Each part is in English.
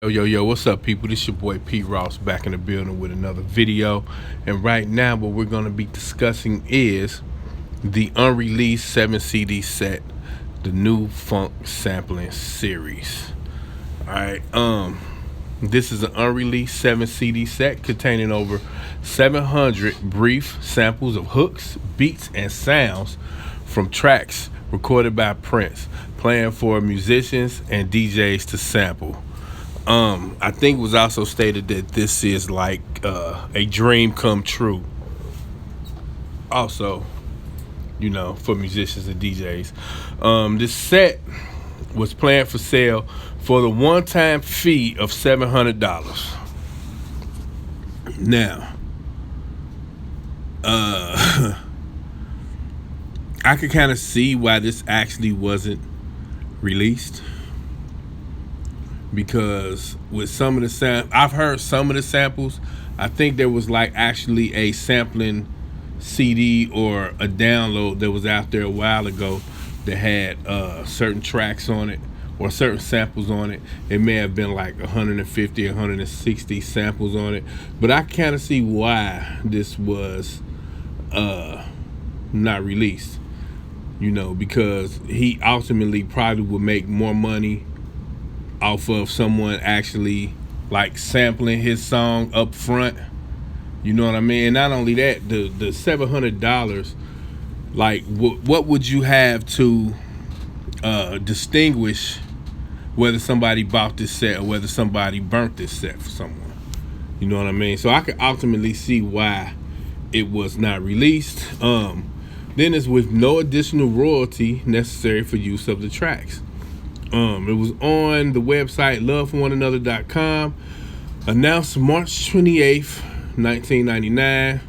Yo, what's up, people? This your boy Pete Ross back in the building with another video. And right now, what we're going to be discussing is the unreleased 7 CD set, the NewFunk sampling series. Alright, this is an unreleased 7 CD set containing over 700 brief samples of hooks, beats, and sounds from tracks recorded by Prince, playing for musicians and DJs to sample. I think it was also stated that this is like a dream come true. Also, for musicians and DJs. This set was planned for sale for the one-time fee of $700. Now, I could kind of see why this actually wasn't released. Because with some of the I've heard some of the samples. I think there was like actually a sampling CD or a download that was out there a while ago that had certain tracks on it or certain samples on it. It may have been like 150, 160 samples on it. But I kind of see why this was not released. Because he ultimately probably would make more money off of someone actually like sampling his song up front. You know what I mean? And not only that, the $700, like what would you have to distinguish whether somebody bought this set or whether somebody burnt this set for someone? You know what I mean? So I could ultimately see why it was not released. Then it's with no additional royalty necessary for use of the tracks. It was on the website loveforonanother.com, announced March 28th, 1999,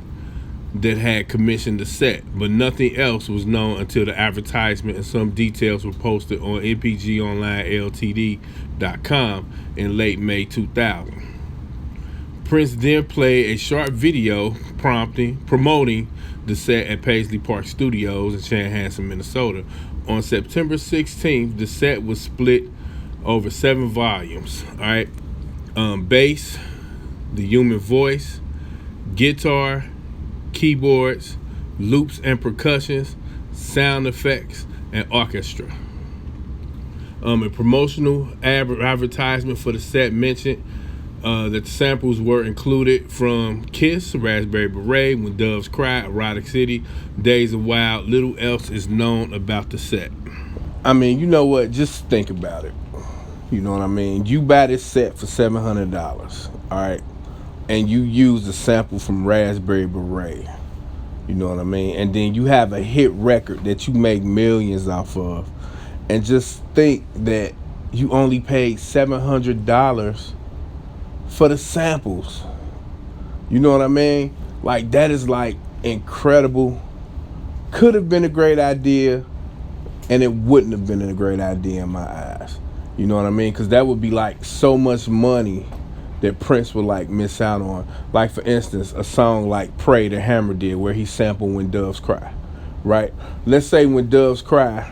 that had commissioned the set, but nothing else was known until the advertisement and some details were posted on npgonlineltd.com in late May 2000. Prince then played a short video promoting the set at Paisley Park Studios in Chanhassen, Minnesota. On September 16th, the set was split over 7 volumes. All right, bass, the human voice, guitar, keyboards, loops and percussions, sound effects, and orchestra. A promotional advertisement for the set mentioned that the samples were included from Kiss, Raspberry Beret, When Doves Cry, Erotic City, Days of Wild. Little else is known about the set. I mean, you know what? Just think about it. You know what I mean? You buy this set for $700, all right? And you use a sample from Raspberry Beret. You know what I mean? And then you have a hit record that you make millions off of. And just think that you only paid $700 for the samples. You know what I mean? Like, that is like incredible. Could have been a great idea, and it wouldn't have been a great idea in my eyes. You know what I mean? Because that would be like so much money that Prince would like miss out on. Like, for instance, a song like Pray that Hammer did, where he sampled When Doves Cry, right? Let's say When Doves Cry,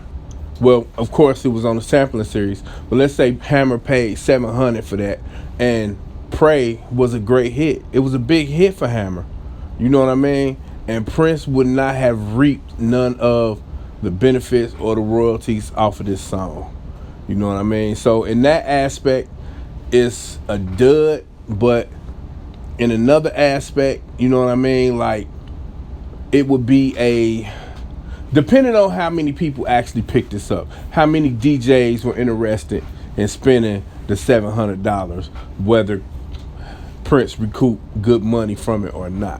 well, of course it was on the sampling series, but let's say Hammer paid $700 for that, and Pray was a great hit. It was a big hit for Hammer. You know what I mean? And Prince would not have reaped none of the benefits or the royalties off of this song. You know what I mean? So in that aspect, it's a dud. But in another aspect, you know what I mean? Like, it would be depending on how many people actually picked this up, how many DJs were interested in spending the $700, whether Prince recouped good money from it or not.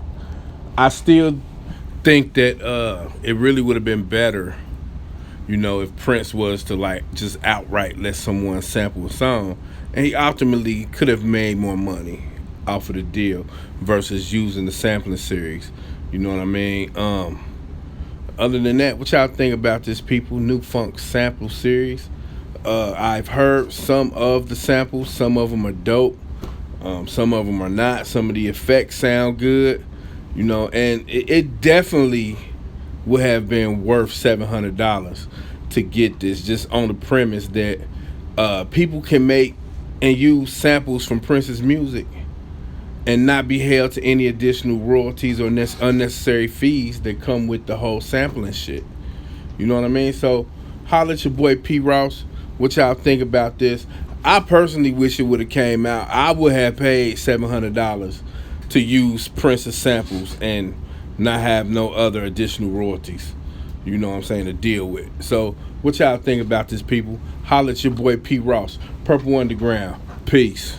I still think that it really would have been better, if Prince was to like just outright let someone sample a song, and he ultimately could have made more money off of the deal versus using the sampling series. You know what I mean? Other than that, what y'all think about this, people? NewFunk sample series. I've heard some of the samples. Some of them are dope. Some of them are not. Some of the effects sound good. And it definitely would have been worth $700 to get this, just on the premise that people can make and use samples from Prince's music and not be held to any additional royalties or unnecessary fees that come with the whole sampling shit. You know what I mean? So holla at your boy P. Ross. What y'all think about this? I personally wish it would have came out. I would have paid $700 to use Prince's samples and not have no other additional royalties. You know what I'm saying, to deal with. So what y'all think about this, people? Holla at your boy P. Ross. Purple Underground. Peace.